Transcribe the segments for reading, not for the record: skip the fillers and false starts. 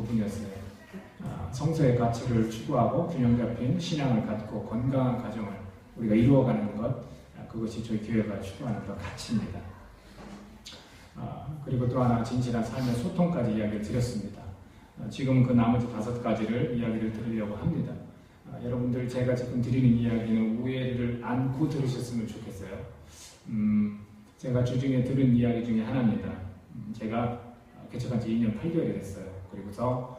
부분이었어요. 성서의 가치를 추구하고 균형 잡힌 신앙을 갖고 건강한 가정을 우리가 이루어가는 것, 그것이 저희 교회가 추구하는 그런 가치입니다. 그리고 또 하나 진실한 삶의 소통까지 이야기를 드렸습니다. 지금 그 나머지 5가지를 이야기를 드리려고 합니다. 여러분들 제가 지금 드리는 이야기는 오해를 안고 들으셨으면 좋겠어요. 제가 주중에 들은 이야기 중에 하나입니다. 제가 개척한 지 2년 8개월이 됐어요. 그리고서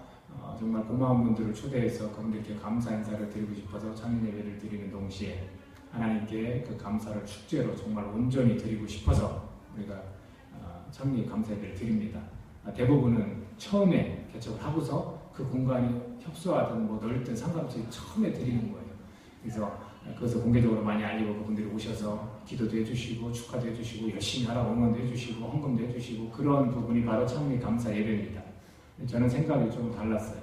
정말 고마운 분들을 초대해서 그분들께 감사 인사를 드리고 싶어서 창립 예배를 드리는 동시에 하나님께 그 감사를 축제로 정말 온전히 드리고 싶어서 우리가 창립 감사 예배를 드립니다. 대부분은 처음에 개척을 하고서 그 공간이 협소하든 뭐 넓든 상관없이 처음에 드리는 거예요. 그래서 그것을 공개적으로 많이 알리고 그분들이 오셔서 기도도 해주시고 축하도 해주시고 열심히 하라고 응원도 해주시고 헌금도 해주시고 그런 부분이 바로 창립 감사 예배입니다. 저는 생각이 좀 달랐어요.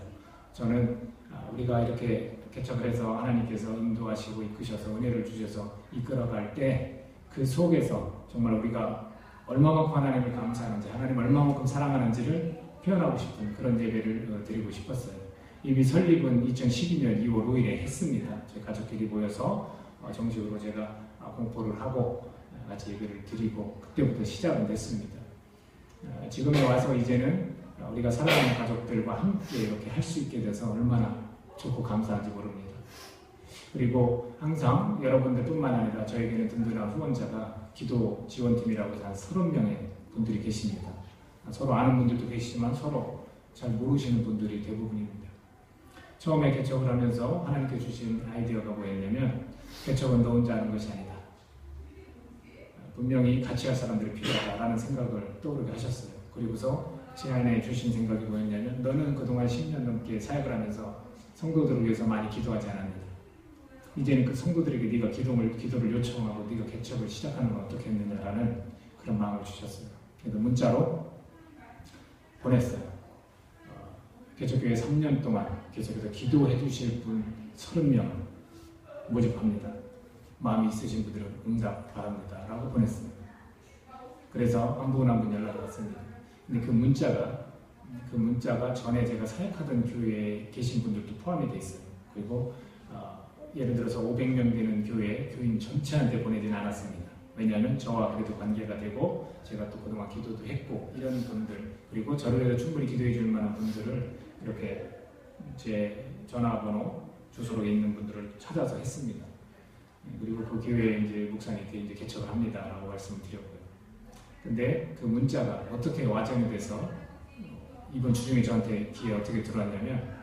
저는 우리가 이렇게 개척을 해서 하나님께서 인도하시고 이끄셔서 은혜를 주셔서 이끌어갈 때 그 속에서 정말 우리가 얼마만큼 하나님을 감사하는지 하나님 얼마만큼 사랑하는지를 표현하고 싶은 그런 예배를 드리고 싶었어요. 이미 설립은 2012년 2월 5일에 했습니다. 저희 가족끼리 모여서 정식으로 제가 공포를 하고 같이 예배를 드리고 그때부터 시작은 됐습니다. 지금에 와서 이제는 우리가 사랑하는 가족들과 함께 이렇게 할 수 있게 돼서 얼마나 좋고 감사한지 모릅니다. 그리고 항상 여러분들뿐만 아니라 저에게는 든든한 후원자가 기도 지원팀이라고 해서 한 30명의 분들이 계십니다. 서로 아는 분들도 계시지만 서로 잘 모르시는 분들이 대부분입니다. 처음에 개척을 하면서 하나님께 주신 아이디어가 뭐였냐면 개척은 너 혼자 하는 것이 아니다. 분명히 같이 할 사람들이 필요하다라는 생각을 떠오르게 하셨어요. 그리고서 제 안에 주신 생각이 뭐였냐면 너는 그동안 10년 넘게 사역을 하면서 성도들을 위해서 많이 기도하지 않았느냐. 이제는 그 성도들에게 네가 기도를 요청하고 네가 개척을 시작하는 건 어떻겠느냐라는 그런 마음을 주셨어요. 그래서 문자로 보냈어요. 개척교회 3년 동안 계속해서 기도해 주실 분 30명 모집합니다. 마음이 있으신 분들은 응답 바랍니다. 라고 보냈어요. 그래서 한 분 한 분 연락을 왔습니다. 근데 그 문자가 전에 제가 사역하던 교회에 계신 분들도 포함이 돼 있어요. 그리고 예를 들어서 500명 되는 교인 전체한테 보내지는 않았습니다. 왜냐하면 저와 그래도 관계가 되고 제가 또 그동안 기도도 했고 이런 분들 그리고 저를 위해서 충분히 기도해 줄 만한 분들을 이렇게 제 전화번호 주소로 있는 분들을 찾아서 했습니다. 그리고 그 교회에 이제 목사님께 이제 개척을 합니다라고 말씀을 드렸고요. 근데 그 문자가 어떻게 와전이 돼서 이번 주중에 저한테 귀에 어떻게 들어왔냐면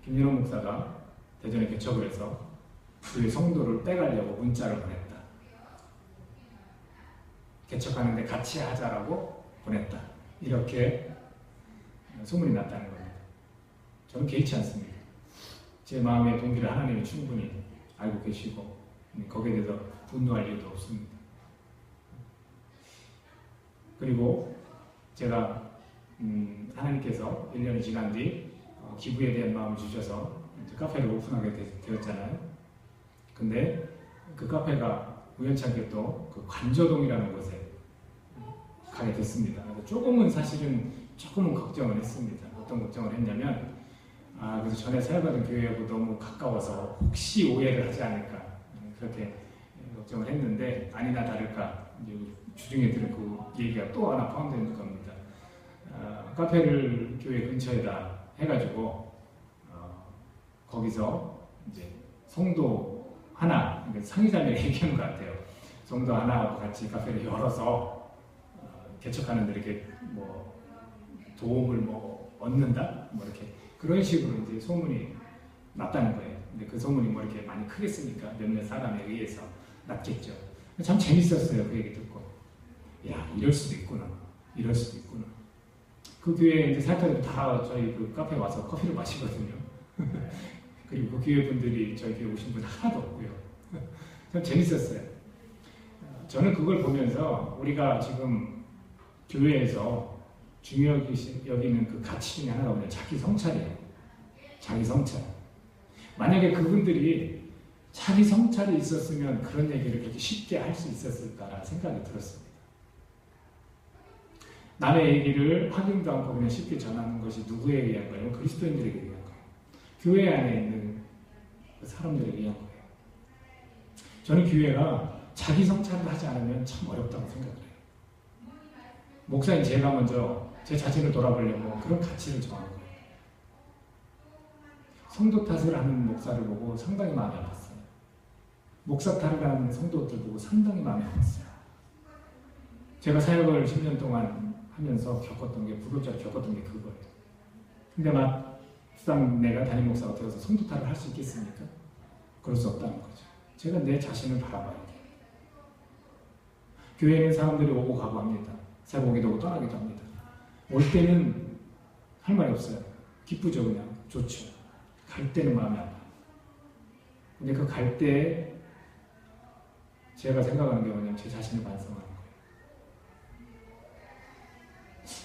김윤호 목사가 대전에 개척을 해서 그 성도를 빼가려고 문자를 보냈다. 개척하는데 같이 하자라고 보냈다. 이렇게 소문이 났다는 겁니다. 저는 개의치 않습니다. 제 마음의 동기를 하나님이 충분히 알고 계시고 거기에 대해서 분노할 이유도 없습니다. 그리고 제가 하나님께서 1년이 지난 뒤 기부에 대한 마음을 주셔서 카페를 오픈하게 되었잖아요. 근데 그 카페가 우연찮게 또 그 관저동이라는 곳에 가게 됐습니다. 조금은 걱정을 했습니다. 어떤 걱정을 했냐면 그래서 전에 사역하던 교회하고 너무 가까워서 혹시 오해를 하지 않을까 그렇게 걱정을 했는데 아니나 다를까 이제 주중에 들은 그 얘기가 또 하나 포함되는 겁니다. 카페를 교회 근처에다 해가지고 거기서 이제 성도 하나 상의자매 얘기하는 것 같아요. 성도 하나하고 같이 카페를 열어서 개척하는 데 이렇게 뭐 도움을 뭐 얻는다 뭐 이렇게 그런 식으로 이제 소문이 났다는 거예요. 근데 그 소문이 뭐 이렇게 많이 크겠습니까? 몇몇 사람에 의해서 났겠죠. 참 재밌었어요. 그 얘기 듣고. 야, 이럴 수도 있구나. 그 교회에 이제 사역자들이 다 저희 그 카페에 와서 커피를 마시거든요. 그리고 그 교회 분들이 저희 교회 오신 분 하나도 없고요. 참 재밌었어요. 저는 그걸 보면서 우리가 지금 교회에서 중요하게 여기는 그 가치 중에 하나가 뭐냐면 자기 성찰이에요. 자기 성찰. 만약에 그분들이 자기 성찰이 있었으면 그런 얘기를 그렇게 쉽게 할 수 있었을까라는 생각이 들었습니다. 남의 얘기를 확인도 않고 그냥 쉽게 전하는 것이 누구에게 위한 거예요? 그리스도인들에게 위한 거예요. 교회 안에 있는 사람들에게 위한 거예요. 저는 교회가 자기 성찰을 하지 않으면 참 어렵다고 생각을 해요. 목사인 제가 먼저 제 자신을 돌아보려고 그런 가치를 정한 거예요. 성도 탓을 하는 목사를 보고 상당히 마음이 아팠어요. 목사 탓을 하는 성도들 보고 상당히 마음이 아팠어요. 제가 사역을 10년 동안 하면서 겪었던 게, 불교자로 겪었던 게 그거예요. 근데 막상 내가 담임 목사가 되어서 성도 탓을 할 수 있겠습니까? 그럴 수 없다는 거죠. 제가 내 자신을 바라봐야 돼요. 교회에는 사람들이 오고 가고 합니다. 새로 오기도 하고 떠나기도 합니다. 올 때는 할 말이 없어요. 기쁘죠, 그냥. 좋죠. 갈 때는 마음이 아파요. 근데 그 갈 때 제가 생각하는 게 뭐냐면 제 자신을 반성하는 거예요.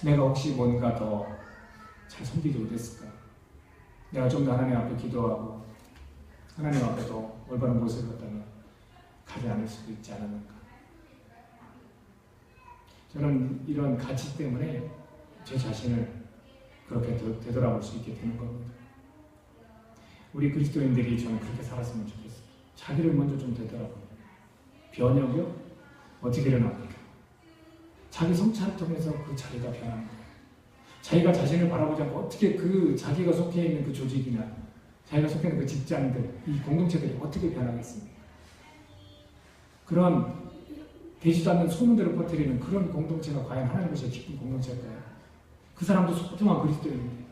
내가 혹시 뭔가 더 잘 섬기지 못했을까? 내가 좀 더 하나님 앞에 기도하고 하나님 앞에 더 올바른 모습을 갖다가 가지 않을 수도 있지 않았는가? 저는 이런 가치 때문에 제 자신을 그렇게 되돌아볼 수 있게 되는 겁니다. 우리 그리스도인들이 저는 그렇게 살았으면 좋겠어요. 자기를 먼저 좀 되돌아보고. 변혁이요? 어떻게 일어납니까? 자기 성찰을 통해서 그 자기가 변하는 거예요. 자기가 자신을 바라보지 않고 어떻게 그 자기가 속해 있는 그 조직이나 자기가 속해 있는 그 직장들, 이 공동체들이 어떻게 변하겠습니까? 그런 되지도 않는 소문들을 퍼뜨리는 그런 공동체가 과연 하나님의 제일 기쁜 공동체일까요? 그 사람도 소중한 그리스도인인데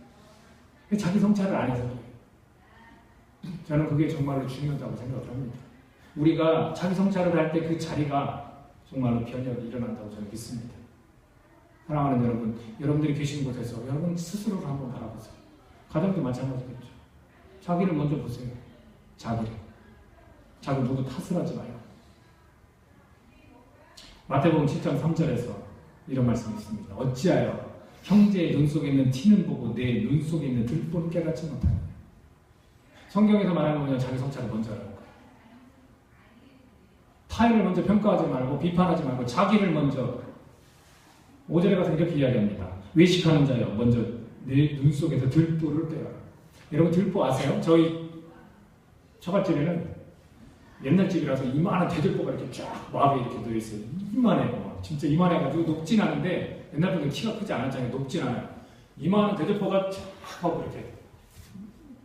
자기 성찰을 안 해서 그래요. 저는 그게 정말로 중요하다고 생각을 합니다. 우리가 자기 성찰을 할 때 그 자리가 정말로 변혁이 일어난다고 저는 믿습니다. 사랑하는 여러분, 여러분들이 계신 곳에서 여러분 스스로를 한번 바라보세요. 가정도 마찬가지겠죠. 자기를 먼저 보세요. 자기를. 자기 누구 탓을 하지 말고. 마태복음 7장 3절에서 이런 말씀이 있습니다. 어찌하여 형제의 눈 속에 있는 티는 보고 내 눈 속에 있는 들보는 깨닫지 못하느냐. 성경에서 말하는 거는 자기 성찰을 먼저 하라는 거예요. 타인을 먼저 평가하지 말고 비판하지 말고 자기를 먼저. 5절에 가서 이렇게 이야기합니다. 외식하는 자여 먼저 내 눈 속에서 들보를 빼라. 여러분 들보 아세요? 저희 처갓집에는 옛날 집이라서 이만한 대들보가 이렇게 쫙 마루에 이렇게 놓여있어요. 이만해요. 진짜 이만해가지고 높진 않은데 옛날 분들은 키가 크지 않았잖아요. 높진 않아요. 이만한 대들보가 쫙 하고 이렇게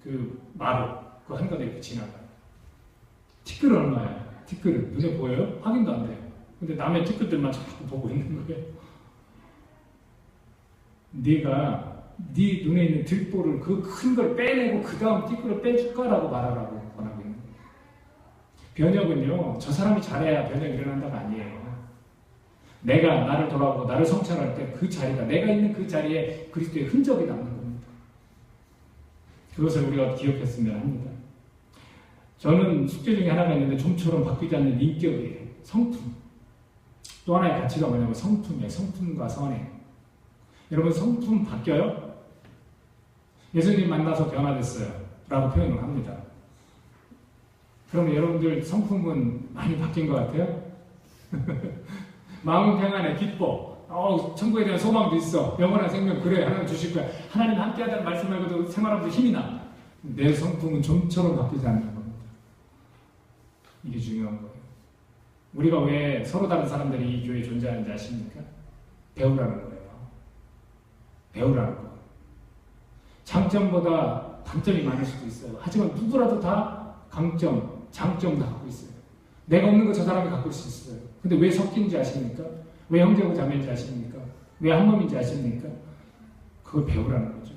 그 마루 그 한가운데 이렇게 지나가요. 티끌은 얼마예요? 티끌은 눈에 보여요? 확인도 안 돼요. 근데 남의 티끌들만 자꾸 보고 있는 거예요. 네가 네 눈에 있는 들보를 그 큰 걸 빼내고 그 다음 티끌을 빼줄까라고 말하라고 권하고 있는 거예요. 변혁은요, 저 사람이 잘해야 변혁이 일어난다가 아니에요. 내가 나를 돌아보고 나를 성찰할 때 그 자리가, 내가 있는 그 자리에 그리스도의 흔적이 남는 겁니다. 그것을 우리가 기억했으면 합니다. 저는 숙제 중에 하나가 있는데 좀처럼 바뀌지 않는 인격이에요. 성품. 또 하나의 가치가 뭐냐면 성품이에요. 성품과 선행. 여러분 성품 바뀌어요? 예수님 만나서 변화됐어요 라고 표현을 합니다. 그러면 여러분들 성품은 많이 바뀐 것 같아요? 마음은 평안해, 기뻐. 천국에 대한 소망도 있어. 영원한 생명, 그래, 하나님 주실 거야. 하나님 함께하다는 말씀 말고도 생활하면서 힘이 나. 내 성품은 좀처럼 바뀌지 않는 겁니다. 이게 중요한 거예요. 우리가 왜 서로 다른 사람들이 이 교회에 존재하는지 아십니까? 배우라는 거예요. 배우라는 거. 장점보다 단점이 많을 수도 있어요. 하지만 누구라도 다 강점, 장점도 갖고 있어요. 내가 없는 거 저 사람이 갖고 있을 수 있어요. 근데 왜 섞인지 아십니까? 왜 형제고 자매인지 아십니까? 왜 한 몸인지 아십니까? 그걸 배우라는 거죠.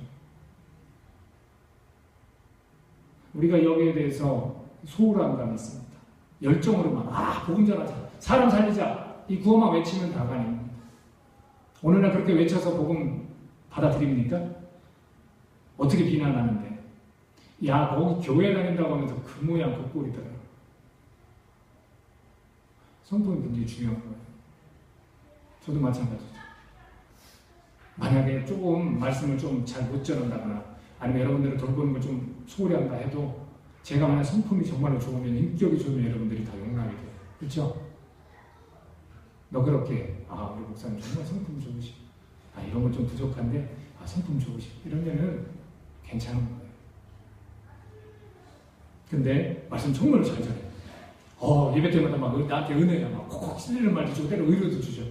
우리가 여기에 대해서 소홀한 감이 있습니다. 열정으로만 복음 전하자, 사람 살리자, 이 구호만 외치면 다가 아닙니다. 오늘날 그렇게 외쳐서 복음 받아들입니까? 어떻게 비난하는데? 야, 거기 교회 다닌다고 하면서 그 모양 그 꼴이더라. 성품이 굉장히 중요한 거예요. 저도 마찬가지죠. 만약에 조금 말씀을 좀 잘 못 전한다거나 아니면 여러분들을 돌보는 걸 좀 소홀히 한다 해도 제가 만약 성품이 정말로 좋으면, 인격이 좋으면 여러분들이 다 용납이 돼요. 그렇죠? 너그럽게, 우리 목사님 정말 성품이 좋으시고 이런 건 좀 부족한데 성품 좋으시고 이러면은 괜찮은 거예요. 근데 말씀 정말로 잘 전해요. 예배 때마다 막 나한테 은혜야 막 콕콕 찔리는 말도 주고 때로 의료도 주죠.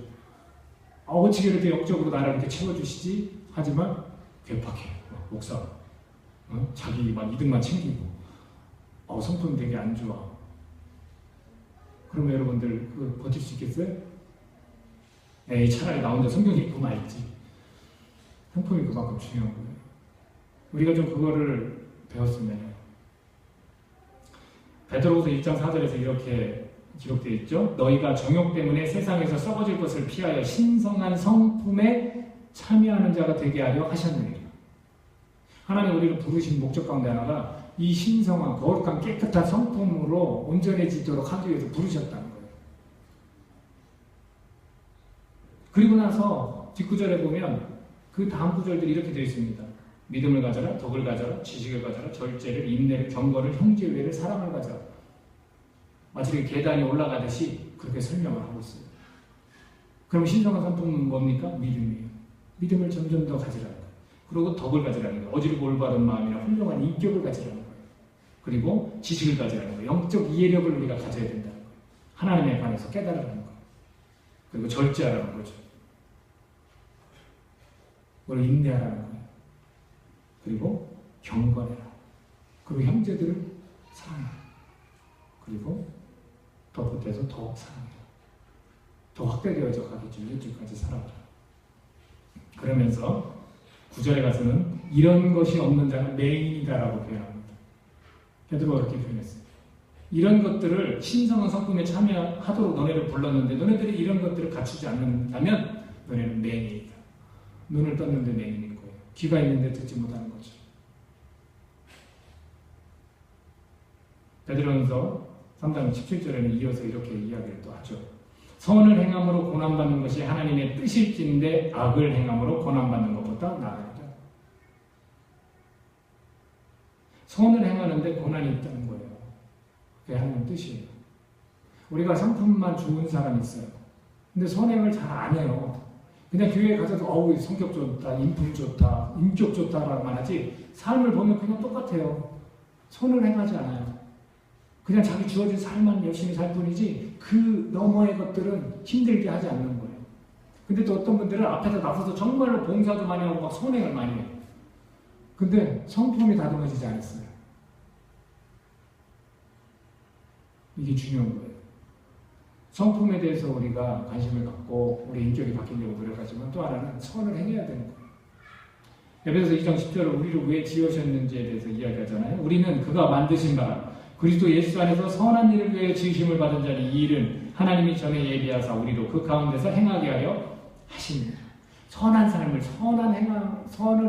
어떻게 이렇게 영적으로 나를 이렇게 채워주시지? 하지만 괴팍해요. 목사 자기 막 이득만 챙기고 성품 되게 안 좋아. 그러면 여러분들 버틸 수 있겠어요? 차라리 나 혼자 성경 읽고 말지. 성품이 그만큼 중요한 거예요. 우리가 좀 그거를 배웠으면 해요. 베드로후서 1장 4절에서 이렇게 기록되어 있죠. 너희가 정욕 때문에 세상에서 썩어질 것을 피하여 신성한 성품에 참여하는 자가 되게 하려 하셨느니라. 하나님 우리를 부르신 목적 가운데 하나가 이 신성한 거룩한 깨끗한 성품으로 온전해지도록 하기 위해서 부르셨다는 거예요. 그리고 나서 뒷구절에 보면 그 다음 구절들이 이렇게 되어 있습니다. 믿음을 가져라, 덕을 가져라, 지식을 가져라, 절제를, 인내를, 경건을, 형제의를, 사랑을 가져라. 마치 계단이 올라가듯이 그렇게 설명을 하고 있어요. 그럼 신성한 성품은 뭡니까? 믿음이에요. 믿음을 점점 더 가지라는 거예요. 그리고 덕을 가지라는 거예요. 어지르고 올바른 마음이나 훌륭한 인격을 가지라는 거예요. 그리고 지식을 가지라는 거예요. 영적 이해력을 우리가 가져야 된다는 거예요. 하나님에 관해서 깨달으라는 거예요. 그리고 절제하라는 거죠. 그리고 인내하라는 거예요. 그리고 경건해라. 그리고 형제들을 사랑해라. 그리고 더 보태서 더 사랑해라. 더 확대되어져 가겠죠. 일주일까지 살아가라. 그러면서 9절에 가서는 이런 것이 없는 자는 맹인이다라고 표현합니다. 베드로가 그렇게 표현했어요. 이런 것들을 신성한 성품에 참여하도록 너네를 불렀는데 너네들이 이런 것들을 갖추지 않는다면 너네는 맹인이다. 눈을 떴는데 맹인인 거예요. 귀가 있는데 듣지 못하는 거죠. 베드로전서 3장 17절에는 이어서 이렇게 이야기를 또 하죠. 선을 행함으로 고난받는 것이 하나님의 뜻일진데 악을 행함으로 고난받는 것보다 나으리라. 선을 행하는데 고난이 있다는 거예요. 그게 하나님 뜻이에요. 우리가 성품만 좋은 사람이 있어요. 근데 선행을 잘 안 해요. 그냥 교회에 가서도 성격 좋다, 인품 좋다, 인격 좋다라고만 하지 삶을 보면 그냥 똑같아요. 선을 행하지 않아요. 그냥 자기 주어진 삶만 열심히 살 뿐이지 그 너머의 것들은 힘들게 하지 않는 거예요. 근데 또 어떤 분들은 앞에서 나서서 정말로 봉사도 많이 하고 막 선행을 많이 해요. 근데 성품이 다듬어지지 않았어요. 이게 중요한 거예요. 성품에 대해서 우리가 관심을 갖고 우리 인격이 바뀌려고 노력하지만 또 하나는 선을 행해야 되는 거예요. 에베소서 2장 10절을 우리를 왜 지으셨는지에 대해서 이야기하잖아요. 우리는 그가 만드신 바 그리스도 예수 안에서 선한 일을 위해 지으심을 받은 자니 이 일은 하나님이 전에 예비하사 우리로 그 가운데서 행하게 하여 하십니다. 선한 삶을 선을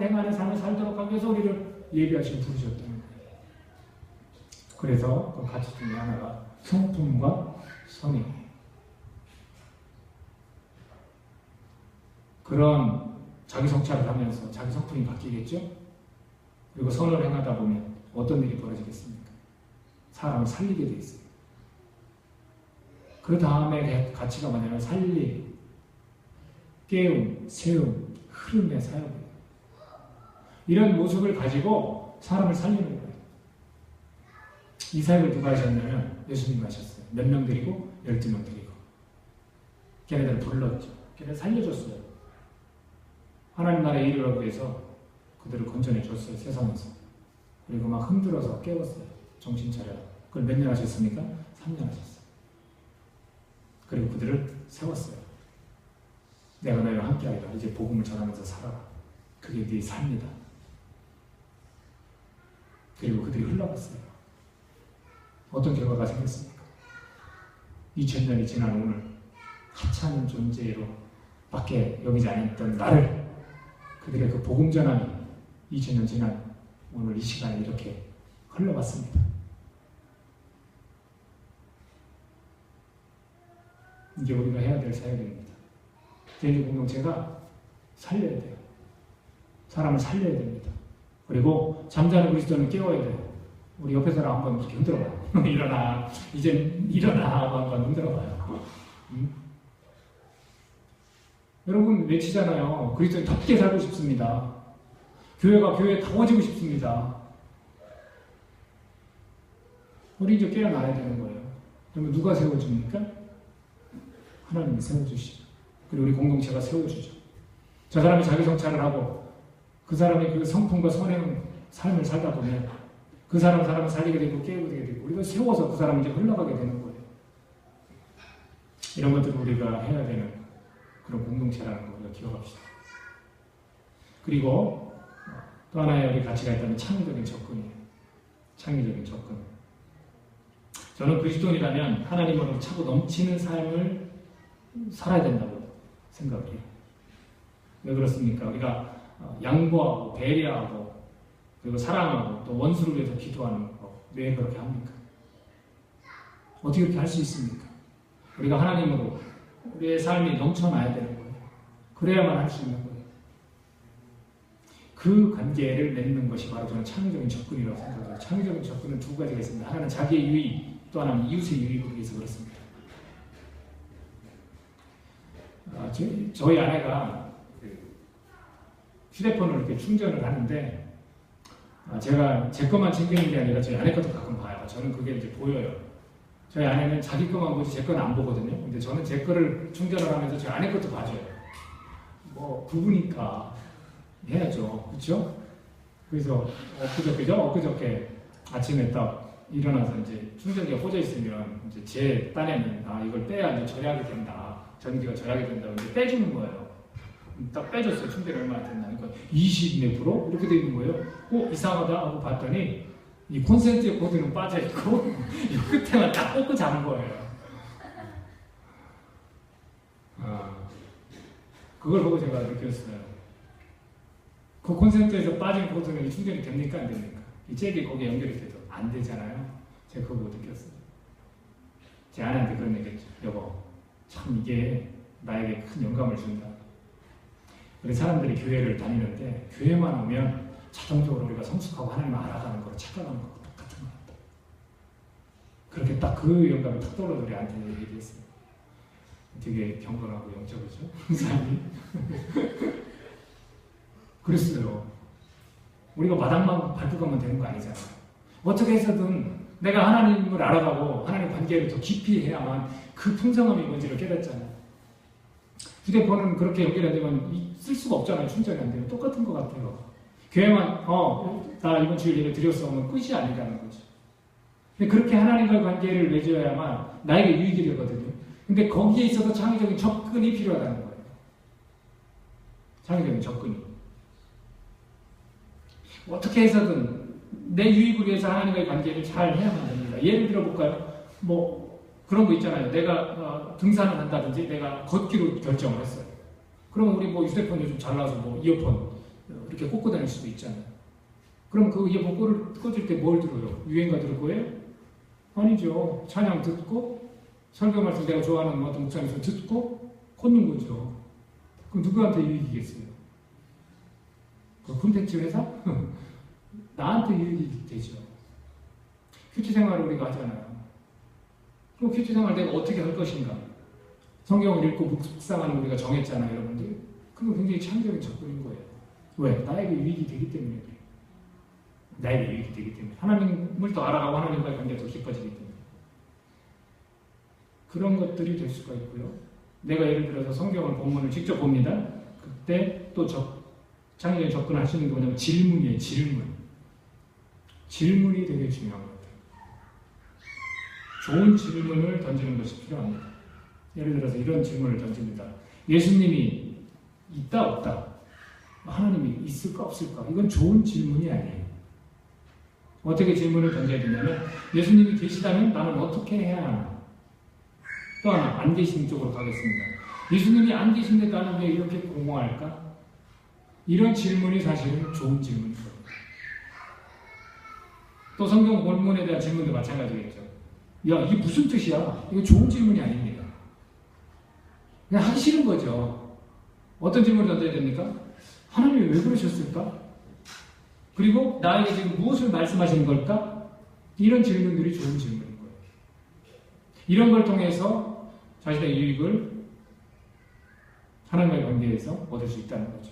행하는 삶을 살도록 하기 위해서 우리를 예비하시고 부르셨다는 거예요. 그래서 그 가치 중에 하나가 성품과 선이에요. 그런 자기 성찰을 하면서 자기 성품이 바뀌겠죠? 그리고 선을 행하다 보면 어떤 일이 벌어지겠습니까? 사람을 살리게 돼 있어요. 그 다음에 가치가 뭐냐면 살림, 깨움, 세움, 흐름의 사역이에요. 이런 모습을 가지고 사람을 살리는 거예요. 이 사역을 누가 하셨냐면 예수님이 하셨어요. 몇 명 드리고 12명 드리고 걔네들 불렀죠. 걔네들 살려줬어요. 하나님 나라에 이르기 위해서 그들을 건져내 줬어요. 세상에서. 그리고 막 흔들어서 깨웠어요. 정신 차려라. 그걸 몇 년 하셨습니까? 3년 하셨어요. 그리고 그들을 세웠어요. 내가 너희와 함께하리라. 이제 복음을 전하면서 살아라. 그게 네 삶이다. 그리고 그들이 흘러갔어요. 어떤 결과가 생겼습니까? 2000년이 지난 오늘 하찮은 존재로 밖에 여기지 않았던 나를 그들의 그 복음 전함이 2000년 지난 오늘 이 시간에 이렇게 흘러갔습니다. 이제 우리가 해야 될 사역입니다. 개인적 공동체가 살려야 돼요. 사람을 살려야 됩니다. 그리고 잠자는 그리스도는 깨워야 돼요. 우리 옆에 사람 한번 이렇게 흔들어봐요. 일어나. 이제 일어나. 한번 흔들어봐요. 여러분 외치잖아요. 그리스도인 덥게 살고 싶습니다. 교회가 교회다워지고 싶습니다. 우리 이제 깨어나야 되는 거예요. 그러면 누가 세워줍니까? 하나님이 세워주시죠. 그리고 우리 공동체가 세워주죠. 저 사람이 자기 성찰을 하고 그 사람이 그 성품과 선행 삶을 살다 보면 그 사람을 살리게 되고 깨우게 되고 우리가 세워서 그 사람이 이제 흘러가게 되는 거예요. 이런 것들을 우리가 해야 되는 그런 공동체라는 걸 우리가 기억합시다. 그리고 또 하나의 우리 가치가 있다면 창의적인 접근이에요. 창의적인 접근. 저는 그리스도인이라면 하나님으로 차고 넘치는 삶을 살아야 된다고 생각해요. 왜 그렇습니까? 우리가 양보하고 배려하고 그리고 사랑하고 또 원수를 위해서 기도하는 거 왜 그렇게 합니까? 어떻게 그렇게 할 수 있습니까? 우리가 하나님으로 우리의 삶이 넘쳐나야 되는 거예요. 그래야만 할 수 있는 거예요. 그 관계를 맺는 것이 바로 저는 창의적인 접근이라고 생각해요. 창의적인 접근은 두 가지가 있습니다. 하나는 자기의 유익, 또 하나는 이웃의 유익을 위해서 그렇습니다. 저희 아내가 휴대폰을 이렇게 충전을 하는데 제가 제 것만 챙기는 게 아니라 저희 아내 것도 가끔 봐요. 저는 그게 이제 보여요. 저희 아내는 자기 것만 보지 제 거는 안 보거든요. 근데 저는 제 거를 충전을 하면서 저희 아내 것도 봐줘요. 뭐 부부니까 해야죠. 그렇죠? 그래서 엊그저께 아침에 딱 일어나서 이제 충전기가 꽂아 있으면 이제 제 딴에는 이걸 빼야 이제 절약이 된다. 전기가 절약이 된다고 이제 빼주는 거예요. 딱 빼줬어요. 충전이 얼마나 됐나. 그러니까 20 몇 프로? 이렇게 돼 있는 거예요. 이상하다 하고 봤더니 이 콘센트의 코드는 빠져있고 이 끝에만 딱 꽂고 자는 거예요. 그걸 보고 제가 느꼈어요. 그 콘센트에서 빠진 코드는 충전이 됩니까? 안 됩니까? 이 잭이 거기에 연결이 돼도 안 되잖아요. 제가 그거 느꼈어요. 제 아내한테 그런 얘기 했죠. 여보, 참 이게 나에게 큰 영감을 준다. 우리 사람들이 교회를 다니는데 교회만 오면 자동적으로 우리가 성숙하고 하나님을 알아가는 거로 착각하는 거 똑같은 것 같다. 그렇게 딱 그 영감이 탁 떠올라서 우리한테 얘기했어요. 되게 경건하고 영적이죠. 삶이. 그랬어요. 우리가 마당만 밟고 가면 되는 거 아니잖아요. 어떻게 해서든 내가 하나님을 알아가고 하나님 관계를 더 깊이 해야만 그 풍성함이 뭔지를 깨닫잖아요. 휴대폰은 그렇게 연결이 안 되면 쓸 수가 없잖아요. 충전이 안 되면. 똑같은 것 같아요. 교회만 나 이번 주일 예배 드렸어 하면 끝이 아니라는 거죠. 근데 그렇게 하나님과의 관계를 맺어야만 나에게 유익이 되거든요. 근데 거기에 있어서 창의적인 접근이 필요하다는 거예요. 창의적인 접근이. 어떻게 해서든 내 유익을 위해서 하나님과의 관계를 잘 해야만 됩니다. 예를 들어볼까요? 그런 거 있잖아요. 내가 등산을 한다든지 내가 걷기로 결정을 했어요. 그러면 우리 휴대폰 요즘 잘 나와서 이어폰 이렇게 꽂고 다닐 수도 있잖아요. 그럼 그 이어폰 꽂을 때 뭘 들어요? 유행가 들을 거예요? 아니죠. 찬양 듣고 설교 말씀 내가 좋아하는 어떤 목사님에서 듣고 꽂는 거죠. 그럼 누구한테 유익이겠어요? 그 콘텐츠 회사? 나한테 유익이 되죠. 큐티 생활을 우리가 하잖아요. 그럼 큐티 생활 내가 어떻게 할 것인가? 성경을 읽고 묵상하는 우리가 정했잖아요, 여러분들. 그건 굉장히 창의적인 접근인 거예요. 왜? 나에게 유익이 되기 때문에 그래요. 나에게 유익이 되기 때문에. 하나님을 더 알아가고 하나님과의 관계가 더 깊어지기 때문에. 그런 것들이 될 수가 있고요. 내가 예를 들어서 성경을 본문을 직접 봅니다. 그때 또 창의적인 접근할 수 있는 게 뭐냐면 질문이에요. 질문이 되게 중요한 것 같아요. 좋은 질문을 던지는 것이 필요합니다. 예를 들어서 이런 질문을 던집니다. 예수님이 있다 없다? 하나님이 있을까 없을까? 이건 좋은 질문이 아니에요. 어떻게 질문을 던져야 되냐면 예수님이 계시다면 나는 어떻게 해야 하나? 또 하나 안 계신 쪽으로 가겠습니다. 예수님이 안 계신데 나는 왜 이렇게 공허할까? 이런 질문이 사실은 좋은 질문이거든요. 또 성경 본문에 대한 질문도 마찬가지겠죠. 야, 이게 무슨 뜻이야? 이거 좋은 질문이 아닙니다. 그냥 하기 싫은 거죠. 어떤 질문을 던져야 됩니까? 하나님이 왜 그러셨을까? 그리고 나에게 지금 무엇을 말씀하시는 걸까? 이런 질문들이 좋은 질문인 거예요. 이런 걸 통해서 자신의 유익을 하나님과의 관계에서 얻을 수 있다는 거죠.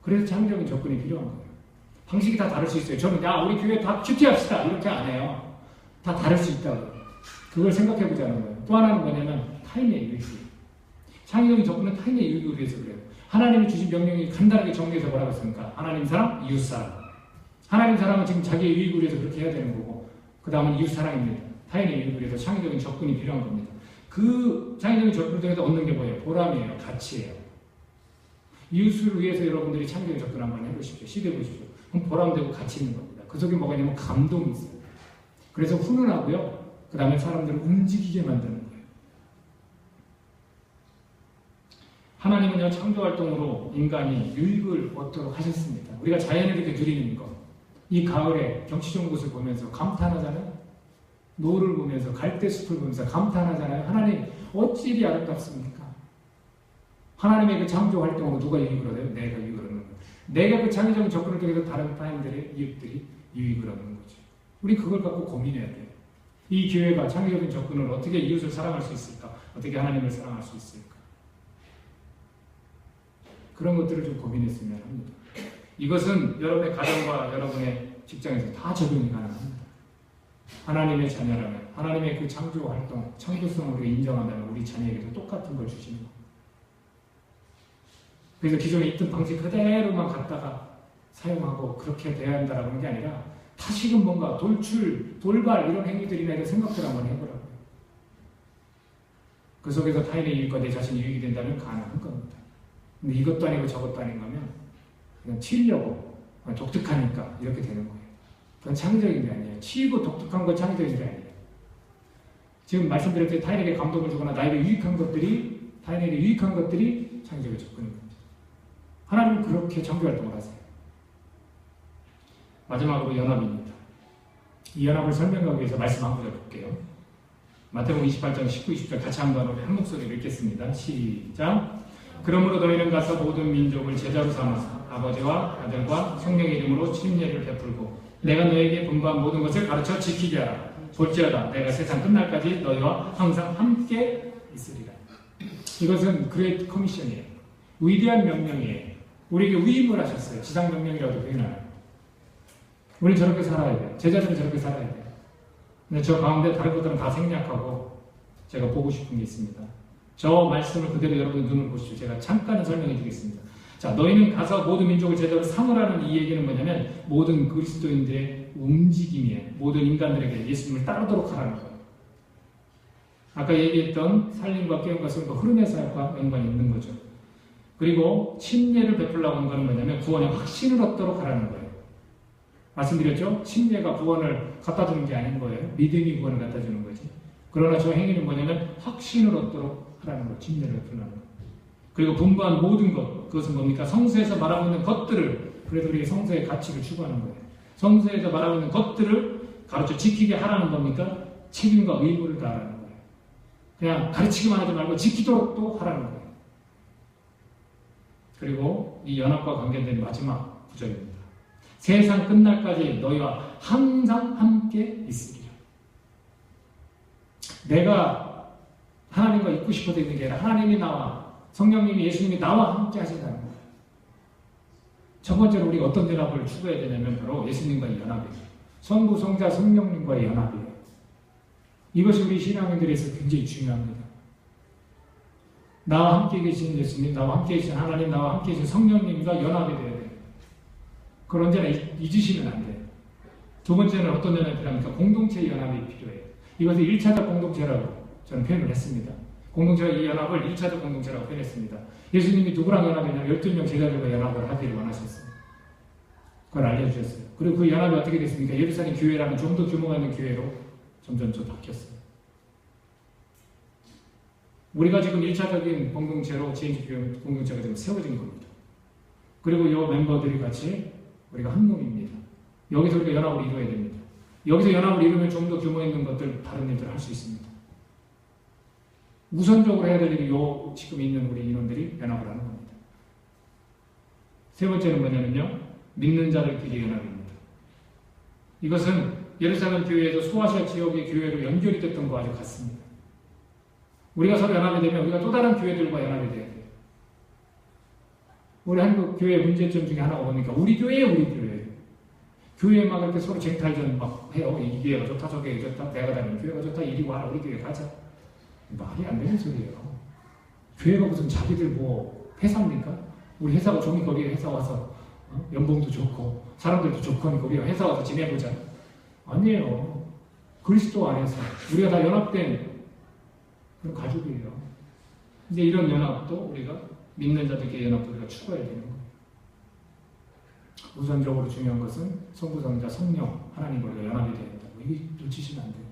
그래서 창의적인 접근이 필요한 거예요. 방식이 다 다를 수 있어요. 저는 우리 교회 다 큐티합시다 이렇게 안 해요. 다 다를 수 있다고요. 그걸 생각해 보자는 거예요. 또 하나는 뭐냐면 타인의 유익이에요. 창의적인 접근은 타인의 유익을 위해서 그래요. 하나님이 주신 명령이 간단하게 정리해서 뭐라고 했습니까? 하나님 사랑, 이웃 사랑. 하나님 사랑은 지금 자기의 유익을 위해서 그렇게 해야 되는 거고, 그 다음은 이웃 사랑입니다. 타인의 유익을 위해서 창의적인 접근이 필요한 겁니다. 그 창의적인 접근을 통해서 얻는 게 뭐예요? 보람이에요. 가치예요. 이웃을 위해서 여러분들이 창의적인 접근 한번 해보십시오. 시도해 보십시오. 그럼 보람되고 가치 있는 겁니다. 그 속에 뭐가 있냐면 감동이 있어요. 그래서 훈훈하고요. 그 다음에 사람들을 움직이게 만드는 거예요. 하나님은요, 창조활동으로 인간이 유익을 얻도록 하셨습니다. 우리가 자연을 이렇게 누리는 것, 이 가을에 경치 좋은 곳을 보면서 감탄하잖아요. 노을을 보면서 갈대숲을 보면서 감탄하잖아요. 하나님 어찌 이리 아름답습니까? 하나님의 그 창조활동으로 누가 유익을 얻어요? 내가 유익을 얻는 거예요. 내가 그 창의적인 접근을 통해서 다른 타인들의 이웃들이 유익을 얻는 거죠. 우리 그걸 갖고 고민해야 돼요. 이 교회가 창의적인 접근을 어떻게 이웃을 사랑할 수 있을까? 어떻게 하나님을 사랑할 수 있을까? 그런 것들을 좀 고민했으면 합니다. 이것은 여러분의 가정과 여러분의 직장에서 다 적용이 가능합니다. 하나님의 자녀라면, 하나님의 그 창조활동, 창조성을 우리가 인정한다면 우리 자녀에게도 똑같은 걸 주시는 겁니다. 그래서 기존에 있던 방식 그대로만 갖다가 사용하고 그렇게 돼야 한다라고 하는 게 아니라 다시금 뭔가 돌출, 돌발 이런 행위들이나 이런 생각들 한번 해보라고요. 그 속에서 타인의 유익과 내 자신이 유익이 된다면 가능한 겁니다. 근데 이것도 아니고 저것도 아닌 거면 그냥 치려고 독특하니까 이렇게 되는 거예요. 그건 창의적인 게 아니에요. 치이고 독특한 건 창의적인 게 아니에요. 지금 말씀드렸듯이 타인에게 감동을 주거나 나에게 유익한 것들이 타인에게 유익한 것들이 창의적인 접근인 겁니다. 하나님은 그렇게 창조활동을 하세요. 마지막으로 연합입니다. 이 연합을 설명하기 위해서 말씀 한 구절 볼게요. 마태복음 28장 19, 20절 같이 한번 우리 한 목소리로 읽겠습니다. 시작. 그러므로 너희는 가서 모든 민족을 제자로 삼아 아버지와 아들과 성령의 이름으로 침례를 베풀고 내가 너에게 분부한 모든 것을 가르쳐 지키게 하라. 볼지어다 내가 세상 끝날까지 너희와 항상 함께 있으리라. 이것은 그레이트 커미션이에요. 위대한 명령이에요. 우리에게 위임을 하셨어요. 지상 명령이라도 표현하는. 우리는 저렇게 살아야 돼요. 제자들은 저렇게 살아야 돼요. 근데 저 가운데 다른 것들은 다 생략하고 제가 보고 싶은 게 있습니다. 저 말씀을 그대로 여러분 눈을 보시죠. 제가 잠깐 설명해 주겠습니다. 자, 너희는 가서 모든 민족을 제자로 삼으라는 이 얘기는 뭐냐면 모든 그리스도인들의 움직임이에요. 모든 인간들에게 예수님을 따르도록 하라는 거예요. 아까 얘기했던 살림과 깨움과 씀과 흐름의 사역과 연관이 있는 거죠. 그리고 침례를 베풀라고 하는 것은 뭐냐면 구원의 확신을 얻도록 하라는 거예요. 말씀드렸죠? 침례가 구원을 갖다 주는 게 아닌 거예요. 믿음이 구원을 갖다 주는 거지. 그러나 저 행위는 뭐냐면 확신을 얻도록 하라는 거예요. 침례를 베풀라는 거예요. 그리고 분부한 모든 것, 그것은 뭡니까? 성서에서 말하고 있는 것들을, 그래도 우리 성서의 가치를 추구하는 거예요. 성서에서 말하고 있는 것들을 가르쳐 지키게 하라는 겁니까? 책임과 의무를 다하라는 거예요. 그냥 가르치기만 하지 말고 지키도록 또 하라는 거예요. 그리고 이 연합과 관계된 마지막 구절입니다. 세상 끝날까지 너희와 항상 함께 있으리라. 내가 하나님과 있고 싶어도 있는 게 아니라 하나님이 나와 성령님이 예수님이 나와 함께 하신다는 거예요. 첫 번째로 우리가 어떤 연합을 추구해야 되냐면 바로 예수님과의 연합이에요. 성부, 성자, 성령님과의 연합이에요. 이것이 우리 신앙인들에서 굉장히 중요합니다. 나와 함께 계신 예수님, 나와 함께 계신 하나님, 나와 함께 계신 성령님과 연합이 돼야 돼요. 그걸 언제나 잊으시면 안 돼요. 두 번째는 어떤 연합이 필요합니까? 공동체의 연합이 필요해요. 이것을 1차적 공동체라고 저는 표현을 했습니다. 공동체가 이 연합을 1차적 공동체라고 표현했습니다. 예수님이 누구랑 연합했냐면 12명 제자들과 연합을 하기를 원하셨어요. 그걸 알려주셨어요. 그리고 그 연합이 어떻게 됐습니까? 예루살렘 교회라는 좀 더 규모가 있는 교회로 점점 바뀌었어요. 우리가 지금 1차적인 공동체로 제인지 교회 공동체가 지금 세워진 겁니다. 그리고 이 멤버들이 같이 우리가 한 몸입니다. 여기서 우리가 연합을 이루어야 됩니다. 여기서 연합을 이루면 좀 더 규모 있는 것들, 다른 일들을 할 수 있습니다. 우선적으로 해야 될 일이 지금 있는 우리 인원들이 연합을 하는 겁니다. 세 번째는 뭐냐면요. 믿는 자들끼리 연합입니다. 이것은 예루살렘 교회에서 소아시아 지역의 교회로 연결이 됐던 것과 아주 같습니다. 우리가 서로 연합이 되면 우리가 또 다른 교회들과 연합이 돼야 돼요. 우리 한국 교회 문제점 중에 하나가 뭡니까? 우리 교회. 교회 막 이렇게 서로 쟁탈전 막 해요. 이 교회가 좋다, 저 교회가 좋다, 내가 다니는 교회가 좋다, 이리 와, 우리 교회 가자. 말이 안 되는 소리예요. 교회가 무슨 자기들 뭐 회사입니까? 우리 회사가 종이 거기에 회사 와서 연봉도 좋고 사람들도 좋고 하니까 우리가 회사 와서 지내보자. 아니에요. 그리스도 안에서 우리가 다 연합된 그런 가족이에요. 이제 이런 연합도 우리가 믿는 자들끼리 연합도 우리가 추구해야 되는 거예요. 우선적으로 중요한 것은 성부, 성자, 성령 하나님과 우리가 연합이 되어야 된다고. 이게 놓치시면 안 돼요.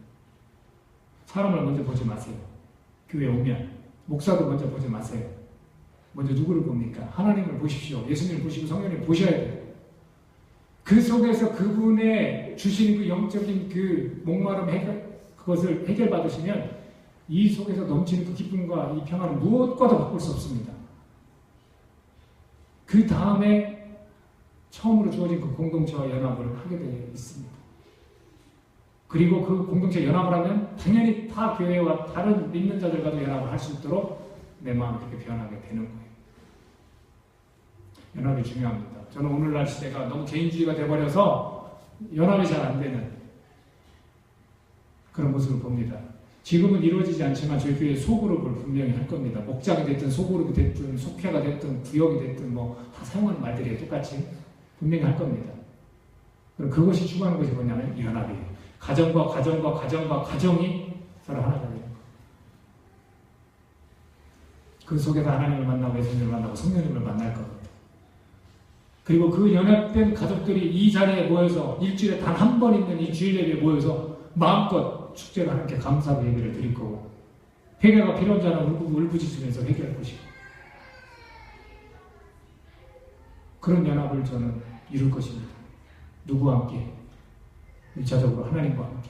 사람을 먼저 보지 마세요. 교회 오면 목사도 먼저 보지 마세요. 먼저 누구를 봅니까? 하나님을 보십시오. 예수님을 보시고 성령님을 보셔야 돼요. 그 속에서 그분의 주시는 그 영적인 그 목마름 그것을 해결받으시면 이 속에서 넘치는 그 기쁨과 이 평안은 무엇과도 바꿀 수 없습니다. 그 다음에 처음으로 주어진 그 공동체와 연합을 하게 되어 있습니다. 그리고 그 공동체 연합을 하면 당연히 타 교회와 다른 믿는 자들과도 연합을 할 수 있도록 내 마음이 그렇게 변하게 되는 거예요. 연합이 중요합니다. 저는 오늘날 시대가 너무 개인주의가 되어버려서 연합이 잘 안 되는 그런 모습을 봅니다. 지금은 이루어지지 않지만 저희 교회 소그룹을 분명히 할 겁니다. 목장이 됐든 소그룹이 됐든 속회가 됐든 구역이 됐든 뭐 다 사용하는 말들이에요. 똑같이 분명히 할 겁니다. 그럼 그것이 추구하는 것이 뭐냐면 연합이에요. 가정과 가정이 서로 하나가 되는 거예요. 그 속에서 하나님을 만나고 예수님을 만나고 성령님을 만날 겁니다. 그리고 그 연합된 가족들이 이 자리에 모여서 일주일에 단 한 번 있는 이 주일 예배에 모여서 마음껏 축제를 하나님께 감사하고 예배를 드릴 거고 회개가 필요한 자는 울부짖으면서 회개할 것이고 그런 연합을 저는 이룰 것입니다. 누구와 함께? 1차적으로 하나님과 함께.